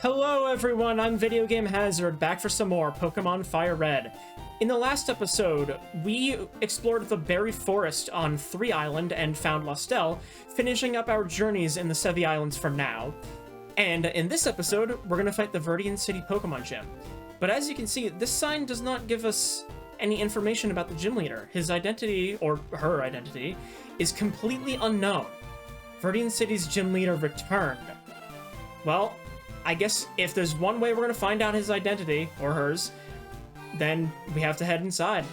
Hello everyone, I'm Video Game Hazard, back for some more Pokemon Fire Red. In the last episode, we explored the Berry Forest on Sevii Island and found Lustel, finishing up our journeys in the Sevii Islands for now. And in this episode, we're going to fight the Viridian City Pokemon Gym. But as you can see, this sign does not give us any information about the gym leader. His identity, or her identity, is completely unknown. Viridian City's gym leader returned. Well, I guess if there's one way we're going to find out his identity, or hers, then we have to head inside.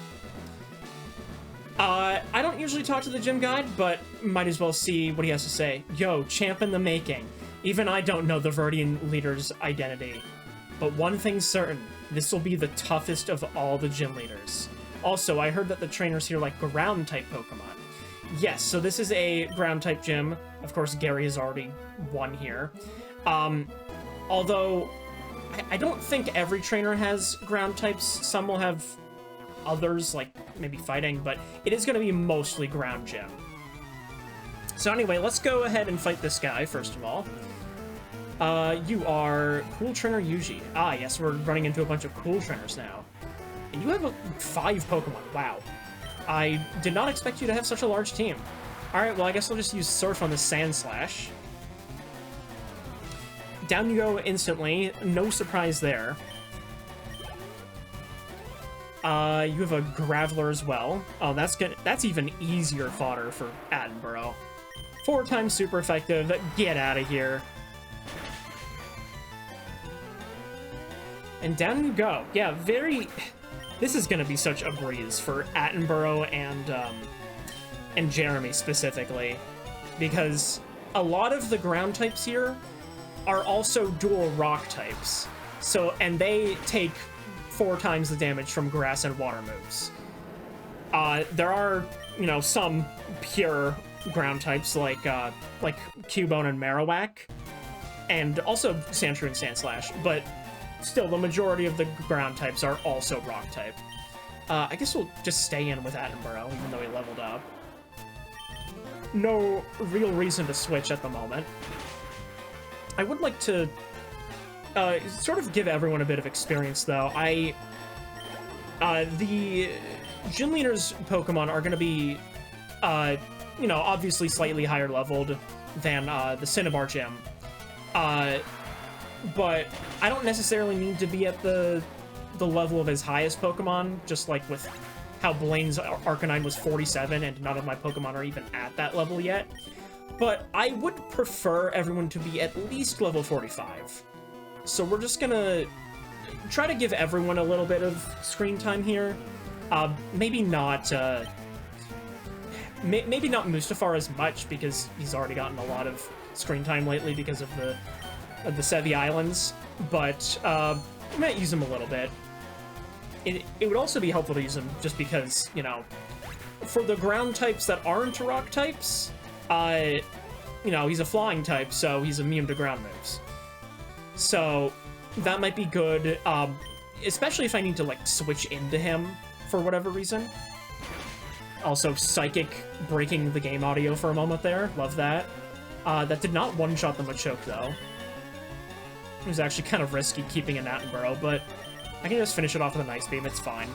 I don't usually talk to the gym guide, but might as well see what he has to say. Yo, champ in the making. Even I don't know the Viridian leader's identity. But one thing's certain, this will be the toughest of all the gym leaders. Also, I heard that the trainers here like ground-type Pokemon. Yes, so this is a ground-type gym. Of course, Gary has already won here. Although, I don't think every trainer has ground types. Some will have others, like maybe fighting, but it is going to be mostly ground gym. So anyway, let's go ahead and fight this guy, first of all. You are Cool Trainer Yuji. Ah, yes, we're running into a bunch of cool trainers now. And you have 5 Pokemon. Wow. I did not expect you to have such a large team. Alright, well, I guess I'll just use Surf on the Sand Slash. Down you go instantly. No surprise there. You have a Graveler as well. Oh, that's even easier fodder for Attenborough. 4 times super effective. Get out of here. And down you go. Yeah, this is gonna be such a breeze for Attenborough and Jeremy specifically, because a lot of the ground types here are also dual rock types. So, and they take 4 times the damage from grass and water moves. There are, some pure ground types like Cubone and Marowak, and also Sandshrew and Sandslash, but still the majority of the ground types are also rock type. I guess we'll just stay in with Attenborough, even though he leveled up. No real reason to switch at the moment. I would like to sort of give everyone a bit of experience, though. The gym leader's Pokemon are going to be, obviously slightly higher leveled than the Cinnabar gym. But I don't necessarily need to be at the level of his highest Pokemon, just like with how Blaine's Arcanine was 47 and none of my Pokemon are even at that level yet. But I would prefer everyone to be at least level 45. So we're just gonna try to give everyone a little bit of screen time here. Maybe not Mustafar as much, because he's already gotten a lot of screen time lately because of the Sevii Islands, but we might use him a little bit. It would also be helpful to use him just because, for the ground types that aren't rock types, he's a flying type, so he's immune to ground moves. So that might be good, especially if I need to, switch into him for whatever reason. Also, Psychic breaking the game audio for a moment there. Love that. That did not one-shot the Machoke, though. It was actually kind of risky keeping an Attenborough, but I can just finish it off with an Ice Beam, it's fine.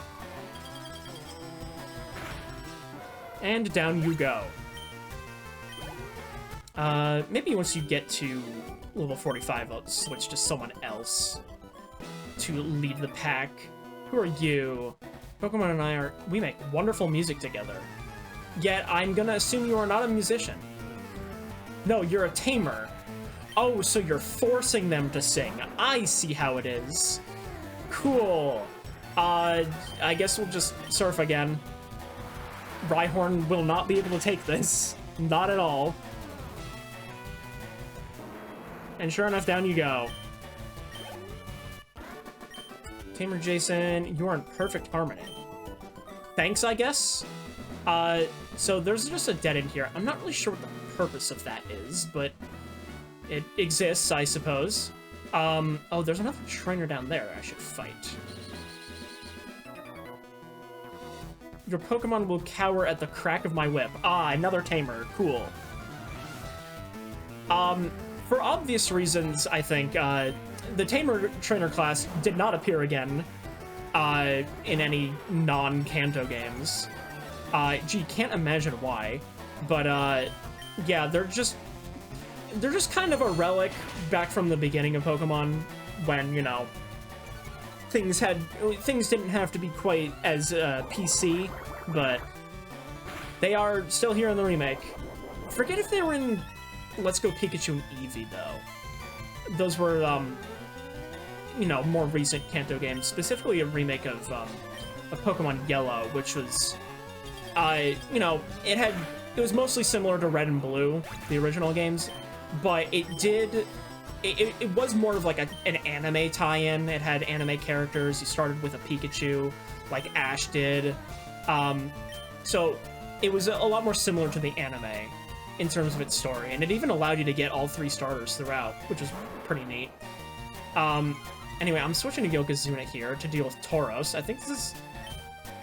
And down you go. Maybe once you get to level 45, I'll switch to someone else to lead the pack. Who are you? Pokemon and I we make wonderful music together. Yet, I'm gonna assume you are not a musician. No, you're a tamer. Oh, so you're forcing them to sing. I see how it is. Cool. I guess we'll just Surf again. Rhyhorn will not be able to take this. Not at all. And sure enough, down you go. Tamer Jason, you are in perfect harmony. Thanks, I guess? So there's just a dead end here. I'm not really sure what the purpose of that is, but it exists, I suppose. Oh, there's another trainer down there I should fight. Your Pokemon will cower at the crack of my whip. Ah, another tamer. Cool. For obvious reasons, I think, the Tamer Trainer class did not appear again in any non-Kanto games. Gee, can't imagine why. But, yeah, they're just kind of a relic back from the beginning of Pokemon when, you know, things didn't have to be quite as PC, but they are still here in the remake. Forget if they were in Let's Go Pikachu and Eevee, though. Those were, you know, more recent Kanto games, specifically a remake of Pokemon Yellow, which was, you know, it was mostly similar to Red and Blue, the original games, but it was more of like an anime tie-in. It had anime characters. You started with a Pikachu, like Ash did. So it was a lot more similar to the anime in terms of its story, and it even allowed you to get all 3 starters throughout, which was pretty neat. Anyway, I'm switching to Yokozuna here to deal with Tauros. I think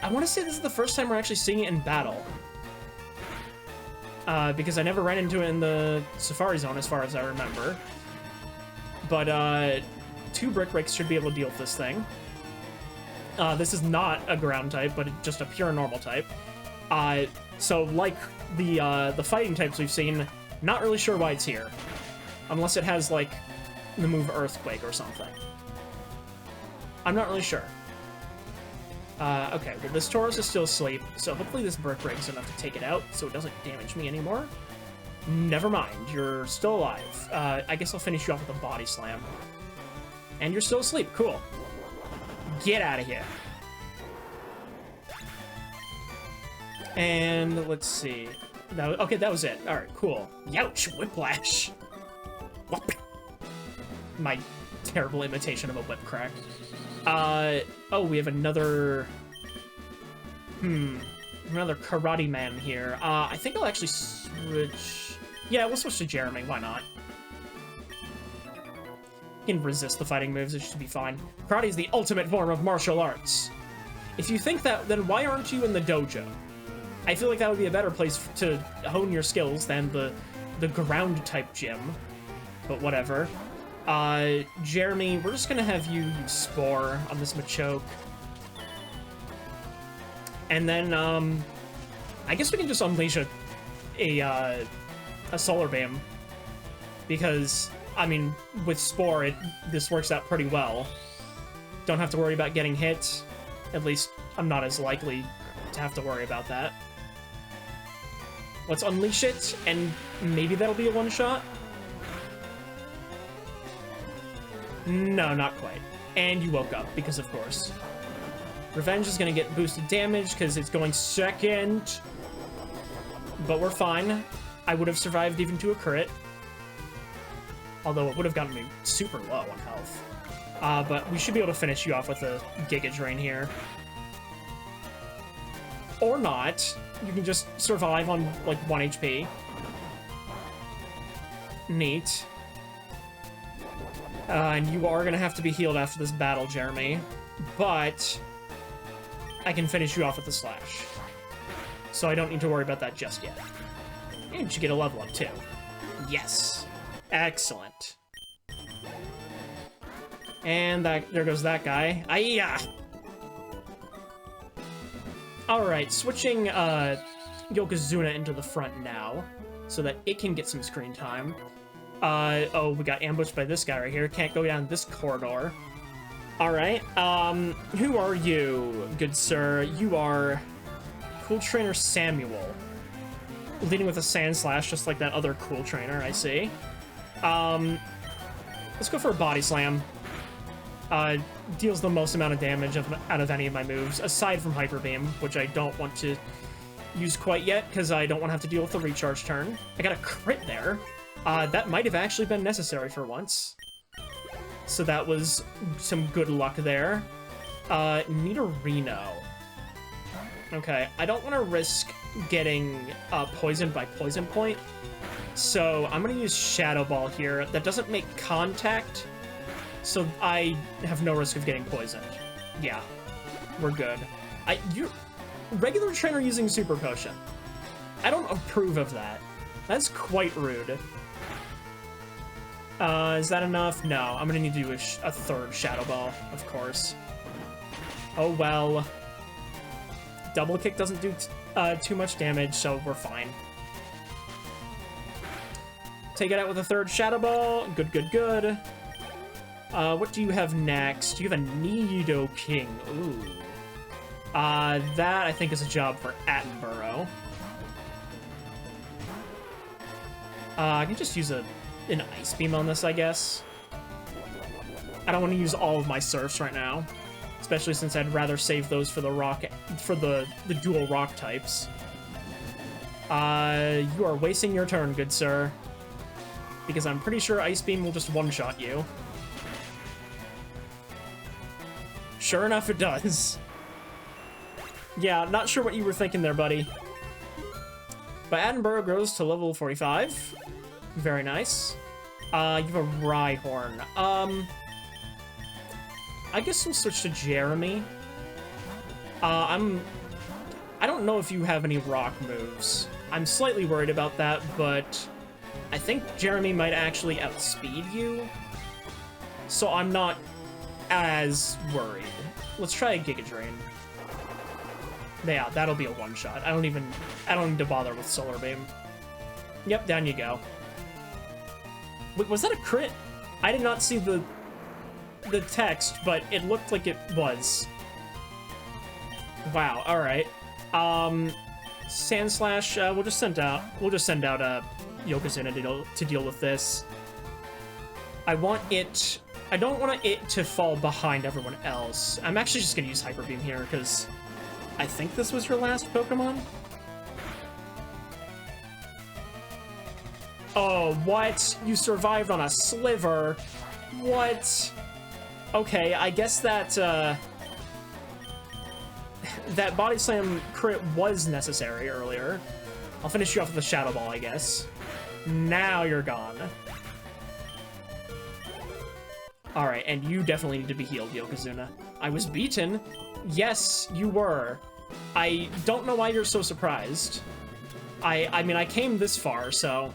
I want to say this is the first time we're actually seeing it in battle. Because I never ran into it in the Safari Zone as far as I remember. But 2 Brick Breaks should be able to deal with this thing. This is not a ground type, but just a pure normal type. So like the fighting types we've seen, not really sure why it's here. Unless it has like the move Earthquake or something. I'm not really sure. Okay, well this Tauros is still asleep, so hopefully this Brick Break is enough to take it out so it doesn't damage me anymore. Never mind, you're still alive. I guess I'll finish you off with a Body Slam. And you're still asleep, cool. Get out of here. And let's see. Okay, that was it. Alright, cool. Youch, Whiplash. Whoop. My terrible imitation of a whip crack. Oh, we have another... Another Karate Man here. I think I'll actually switch... Yeah, we'll switch to Jeremy, why not? He can resist the fighting moves, it should be fine. Karate is the ultimate form of martial arts. If you think that, then why aren't you in the dojo? I feel like that would be a better place to hone your skills than the ground-type gym. But whatever. Jeremy, we're just gonna have you use Spore on this Machoke. And then, I guess we can just unleash a Solar Beam. Because, I mean, with Spore, this works out pretty well. Don't have to worry about getting hit. At least, I'm not as likely to have to worry about that. Let's unleash it, and maybe that'll be a one-shot? No, not quite. And you woke up, because of course. Revenge is going to get boosted damage, because it's going second. But we're fine. I would have survived even to a crit. Although it would have gotten me super low on health. But we should be able to finish you off with a Giga Drain here. Or not. You can just survive on, like, 1 HP. Neat. And you are going to have to be healed after this battle, Jeremy. But I can finish you off with the Slash. So I don't need to worry about that just yet. And you get a level up, too. Yes. Excellent. And there goes that guy. Ayah! Alright, switching Yokozuna into the front now, so that it can get some screen time. Oh, we got ambushed by this guy right here. Can't go down this corridor. Alright, who are you, good sir? You are Cool Trainer Samuel. Leading with a Sand Slash, just like that other Cool Trainer, I see. Let's go for a Body Slam. Deals the most amount of damage out of any of my moves, aside from Hyper Beam, which I don't want to use quite yet, because I don't want to have to deal with the recharge turn. I got a crit there. That might have actually been necessary for once. So that was some good luck there. Nidorino. Okay, I don't want to risk getting poisoned by Poison Point, so I'm going to use Shadow Ball here. That doesn't make contact, so I have no risk of getting poisoned. Yeah, we're good. Regular trainer using Super Potion. I don't approve of that. That's quite rude. Is that enough? No, I'm gonna need to do a third Shadow Ball, of course. Oh well. Double kick doesn't do too much damage, so we're fine. Take it out with a third Shadow Ball. Good, good, good. What do you have next? You have a Nidoking. Ooh. That, I think, is a job for Attenborough. I can just use an Ice Beam on this, I guess. I don't want to use all of my Surfs right now, especially since I'd rather save those for the dual rock types. You are wasting your turn, good sir, because I'm pretty sure Ice Beam will just one-shot you. Sure enough, it does. Yeah, not sure what you were thinking there, buddy. But Attenborough grows to level 45. Very nice. You have a Rhyhorn. I guess we'll switch to Jeremy. I don't know if you have any rock moves. I'm slightly worried about that, but I think Jeremy might actually outspeed you. So I'm not as worried. Let's try a Giga Drain. Yeah, that'll be a one-shot. I don't need to bother with Solar Beam. Yep, down you go. Wait, was that a crit? I did not see the text, but it looked like it was. Wow, alright. Sandslash, we'll just send out Yokozuna to deal with this. I don't want it to fall behind everyone else. I'm actually just gonna use Hyper Beam here, because I think this was your last Pokemon? Oh, what? You survived on a sliver? What? Okay, I guess that, that Body Slam crit was necessary earlier. I'll finish you off with a Shadow Ball, I guess. Now you're gone. Alright, and you definitely need to be healed, Yokozuna. I was beaten? Yes, you were. I don't know why you're so surprised. I mean, I came this far, so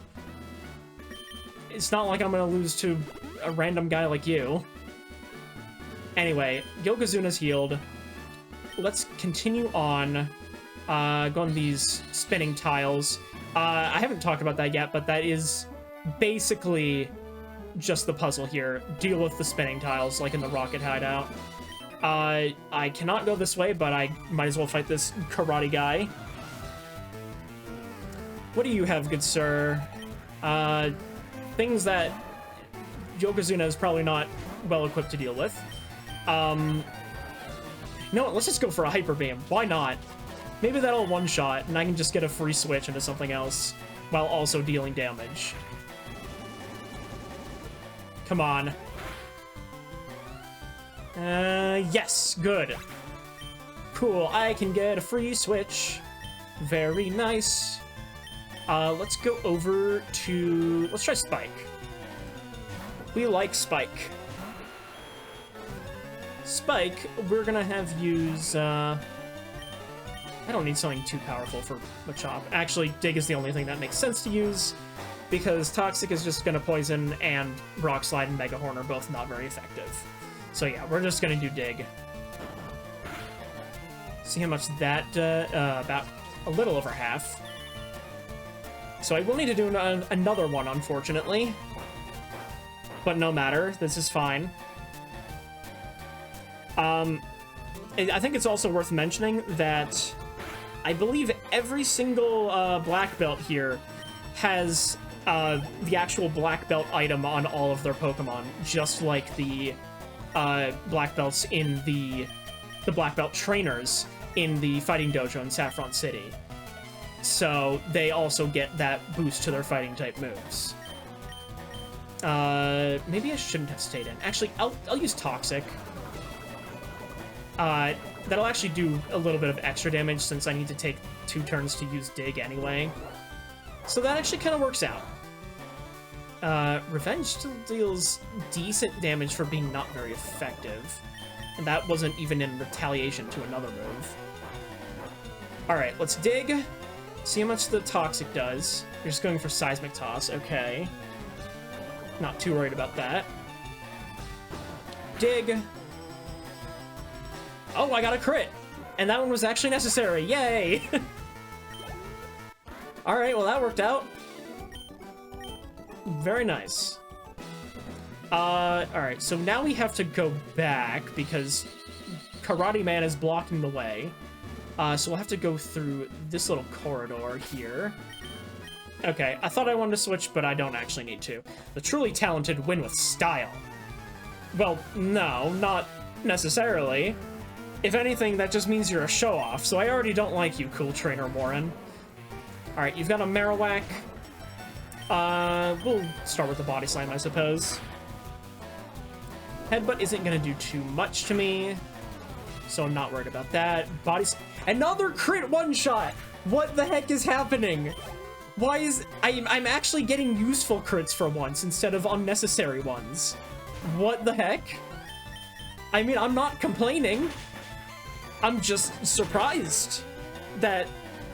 it's not like I'm gonna lose to a random guy like you. Anyway, Yokozuna's healed. Let's continue on. Go on these spinning tiles. I haven't talked about that yet, but that is basically just the puzzle here. Deal with the spinning tiles, like in the Rocket Hideout. I cannot go this way, but I might as well fight this karate guy. What do you have, good sir? Things that Yokozuna is probably not well equipped to deal with. No, let's just go for a Hyper Beam. Why not? Maybe that'll one-shot, and I can just get a free switch into something else, while also dealing damage. Come on. Yes, good. Cool, I can get a free switch. Very nice. Let's go over to... Let's try Spike. We like Spike. Spike, we're gonna have use, I don't need something too powerful for Machop. Actually, Dig is the only thing that makes sense to use, because Toxic is just gonna poison, and Rock Slide and Mega Horn are both not very effective. So yeah, we're just gonna do Dig. See how much that, about a little over half. So I will need to do another one, unfortunately. But no matter, this is fine. I think it's also worth mentioning that I believe every single black belt here has the actual black belt item on all of their Pokemon, just like the black belts in the black belt trainers in the fighting dojo in Saffron City. So they also get that boost to their fighting type moves. Maybe I shouldn't have stayed in. Actually, I'll use Toxic. That'll actually do a little bit of extra damage since I need to take 2 turns to use Dig anyway. So that actually kind of works out. Revenge still deals decent damage for being not very effective. And that wasn't even in retaliation to another move. Alright, let's Dig. See how much the Toxic does. You're just going for Seismic Toss, okay. Not too worried about that. Dig. Oh, I got a crit. And that one was actually necessary. Yay! Alright, well that worked out. Very nice. Alright, so now we have to go back because Karate Man is blocking the way. So we'll have to go through this little corridor here. Okay, I thought I wanted to switch, but I don't actually need to. The truly talented win with style. Well, no, not necessarily. If anything, that just means you're a show-off, so I already don't like you, cool trainer Warren. Alright, you've got a Marowak. We'll start with the Body Slam, I suppose. Headbutt isn't gonna do too much to me, so I'm not worried about that. Another crit one-shot! What the heck is happening? Why is... I'm actually getting useful crits for once instead of unnecessary ones. What the heck? I mean, I'm not complaining. I'm just surprised that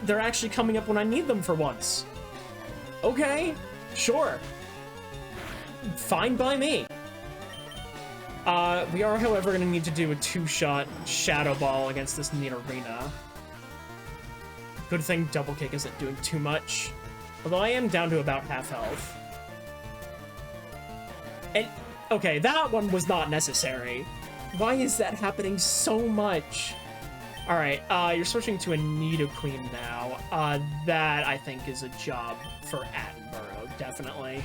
they're actually coming up when I need them for once. Okay, sure. Fine by me. We are, however, going to need to do a 2-shot Shadow Ball against this Nidorina. Good thing Double Kick isn't doing too much. Although I am down to about half health. And, okay, that one was not necessary. Why is that happening so much? Alright, you're switching to a Nidoqueen now. That, I think, is a job for Attenborough, definitely.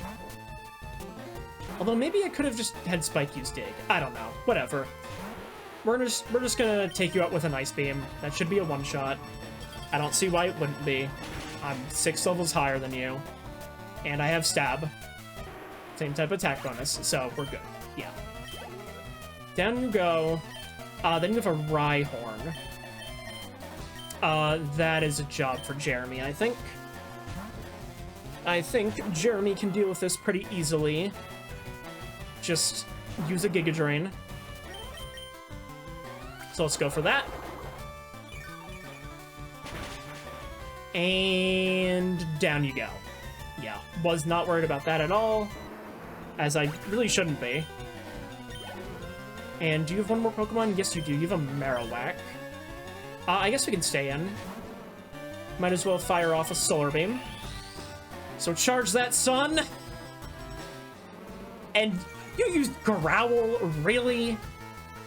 Although maybe I could have just had Spike use Dig. I don't know. Whatever. We're just gonna take you out with an Ice Beam. That should be a one-shot. I don't see why it wouldn't be. I'm 6 levels higher than you. And I have Stab. Same type of attack bonus, so we're good. Yeah. Down you go. Then you have a Rhyhorn. That is a job for Jeremy, I think. I think Jeremy can deal with this pretty easily. Just use a Giga Drain. So let's go for that. And down you go. Yeah, was not worried about that at all. As I really shouldn't be. And do you have one more Pokemon? Yes, you do. You have a Marowak. I guess we can stay in. Might as well fire off a Solar Beam. So charge that, son! And you used Growl? Really?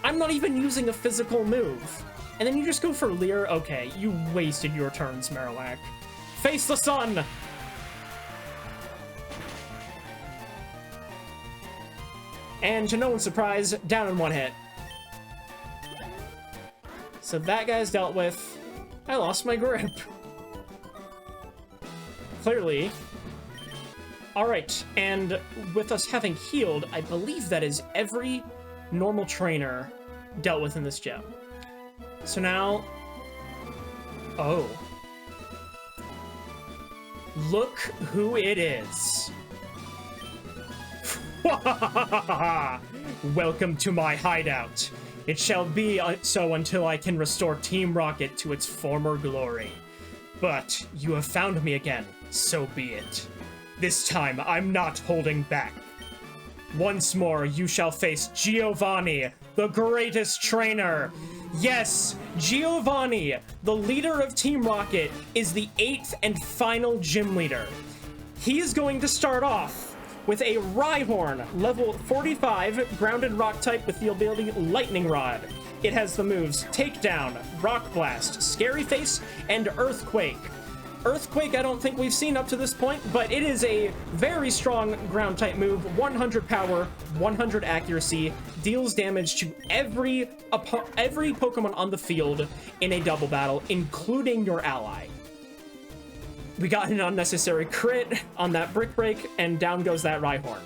I'm not even using a physical move. And then you just go for Leer? Okay, you wasted your turns, Marowak. Face the sun! And to no one's surprise, down in one hit. So that guy's dealt with. I lost my grip. Clearly. Alright, and with us having healed, I believe that is every normal trainer dealt with in this gym. So now... Oh. Look who it is. Welcome to my hideout. It shall be so until I can restore Team Rocket to its former glory. But you have found me again, so be it. This time, I'm not holding back. Once more, you shall face Giovanni, the greatest trainer. Yes, Giovanni, the leader of Team Rocket, is the 8th and final gym leader. He is going to start off with a Rhyhorn, level 45, grounded rock type with the ability Lightning Rod. It has the moves Takedown, Rock Blast, Scary Face, and Earthquake. Earthquake I don't think we've seen up to this point, but it is a very strong ground type move, 100 power, 100 accuracy, deals damage to every Pokemon on the field in a double battle, including your ally. We got an unnecessary crit on that Brick Break, and down goes that Rhyhorn.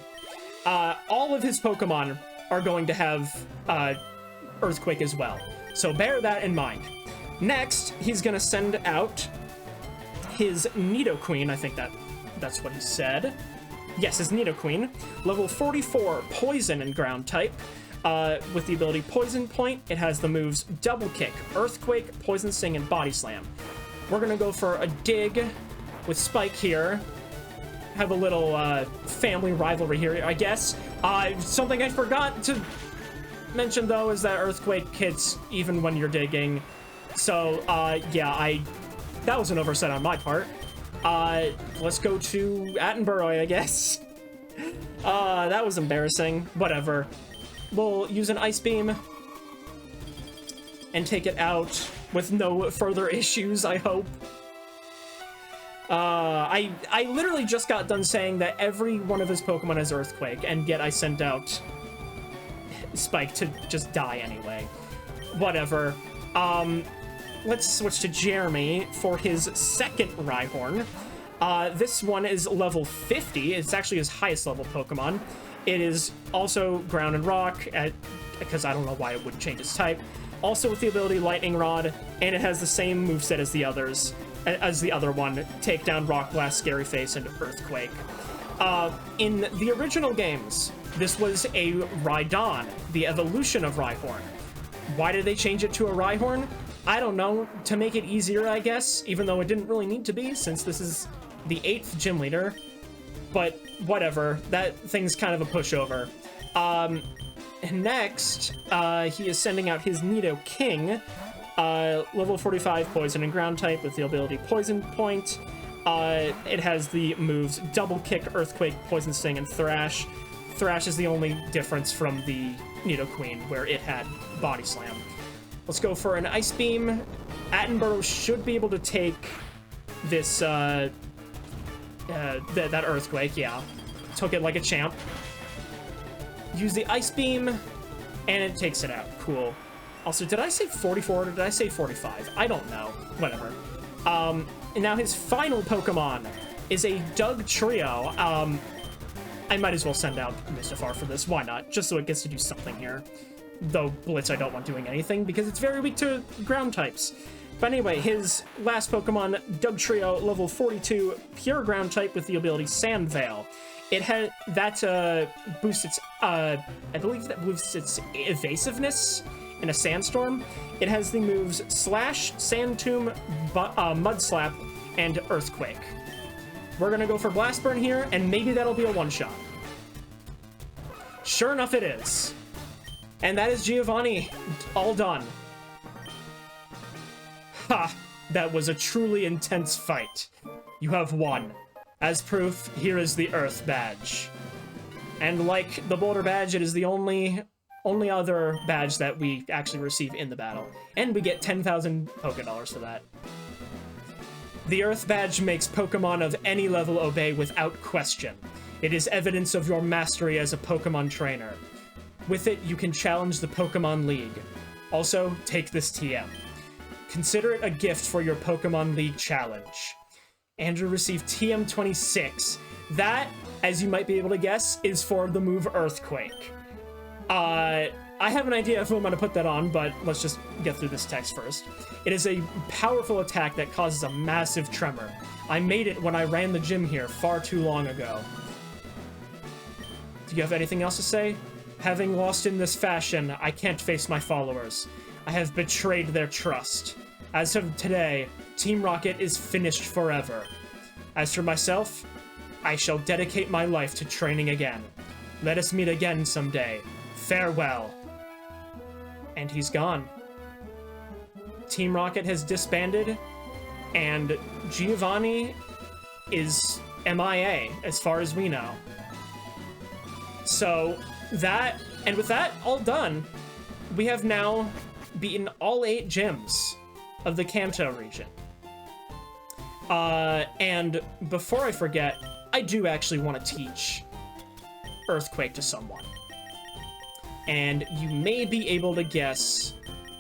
All of his Pokemon are going to have Earthquake as well, so bear that in mind. Next, he's going to send out his Nidoqueen, I think that's what he said. Yes, his Nidoqueen, level 44, Poison and Ground type, with the ability Poison Point. It has the moves Double Kick, Earthquake, Poison Sting, and Body Slam. We're going to go for a Dig with Spike here. have a little family rivalry here, I guess. Something I forgot to mention, though, is that Earthquake hits even when you're digging. So, yeah, that was an oversight on my part. Let's go to Attenborough, I guess. That was embarrassing. Whatever. We'll use an Ice Beam and take it out with no further issues, I hope. I literally just got done saying that every one of his Pokemon has Earthquake, and yet I sent out Spike to just die anyway. Whatever. Let's switch to Jeremy for his second Rhyhorn. This one is level 50. It's actually his highest level Pokemon. It is also Ground and Rock, because I don't know why it wouldn't change its type. Also with the ability Lightning Rod, and it has the same moveset as the others, as the other one, Takedown, Rock Blast, Scary Face, and Earthquake. In the original games, this was a Rhydon, the evolution of Rhyhorn. Why did they change it to a Rhyhorn? I don't know, to make it easier, I guess, even though it didn't really need to be, since this is the 8th gym leader. But whatever, that thing's kind of a pushover. Next, he is sending out his Nidoking, level 45 Poison and Ground type with the ability Poison Point. It has the moves Double Kick, Earthquake, Poison Sting, and Thrash. Thrash is the only difference from the Nidoqueen, where it had Body Slam. Let's go for an Ice Beam. Attenborough should be able to take this, that Earthquake, yeah. Took it like a champ. Use the Ice Beam, and it takes it out. Cool. Also, did I say 44 or did I say 45? I don't know. Whatever. And now his final Pokemon is a Doug Trio. I might as well send out Mistafar for this. Why not? Just so it gets to do something here. Though Blitz I don't want doing anything because it's very weak to ground types. But anyway, his last Pokemon, Doug Trio, level 42, pure ground type with the ability Sand Veil. It had that boosts its I believe that boosts its evasiveness in a sandstorm. It has the moves Slash, Sand Tomb, Mud Slap, and Earthquake. We're gonna go for Blast Burn here, and maybe that'll be a one-shot. Sure enough, it is. And that is Giovanni, all done. Ha! That was a truly intense fight. You have won. As proof, here is the Earth Badge. And like the Boulder Badge, it is the only other badge that we actually receive in the battle. And we get 10,000 Pokédollars for that. The Earth Badge makes Pokemon of any level obey without question. It is evidence of your mastery as a Pokemon trainer. With it, you can challenge the Pokemon League. Also, take this TM. Consider it a gift for your Pokemon League challenge. Andrew received TM26. That, as you might be able to guess, is for the move Earthquake. I have an idea of who I'm going to put that on, but let's just get through this text first. It is a powerful attack that causes a massive tremor. I made it when I ran the gym here far too long ago. Do you have anything else to say? Having lost in this fashion, I can't face my followers. I have betrayed their trust. As of today, Team Rocket is finished forever. As for myself, I shall dedicate my life to training again. Let us meet again someday. Farewell. And he's gone. Team Rocket has disbanded, and Giovanni is MIA, as far as we know. So, with that all done, we have now beaten all 8 gyms of the Kanto region. And before I forget, I do actually want to teach Earthquake to someone. And you may be able to guess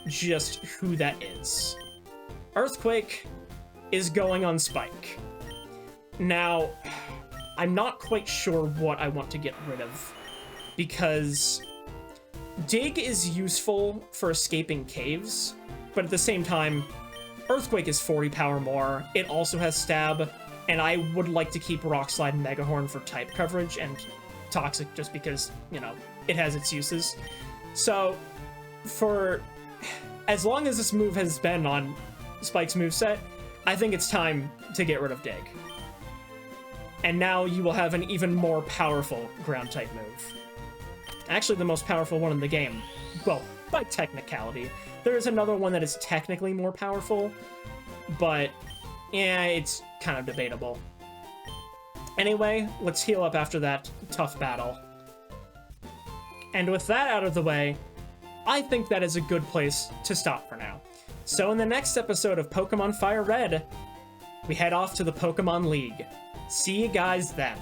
just who that is. Earthquake is going on Spike. Now, I'm not quite sure what I want to get rid of, because Dig is useful for escaping caves, but at the same time, Earthquake is 40 power more, it also has Stab, and I would like to keep Rock Slide and Mega Horn for type coverage, and Toxic just because, you know, it has its uses. So, for as long as this move has been on Spike's moveset, I think it's time to get rid of Dig. And now you will have an even more powerful ground-type move. Actually, the most powerful one in the game. Well, by technicality. There is another one that is technically more powerful, but yeah, it's kind of debatable. Anyway, let's heal up after that tough battle. And with that out of the way, I think that is a good place to stop for now. So in the next episode of Pokemon Fire Red, we head off to the Pokemon League. See you guys then.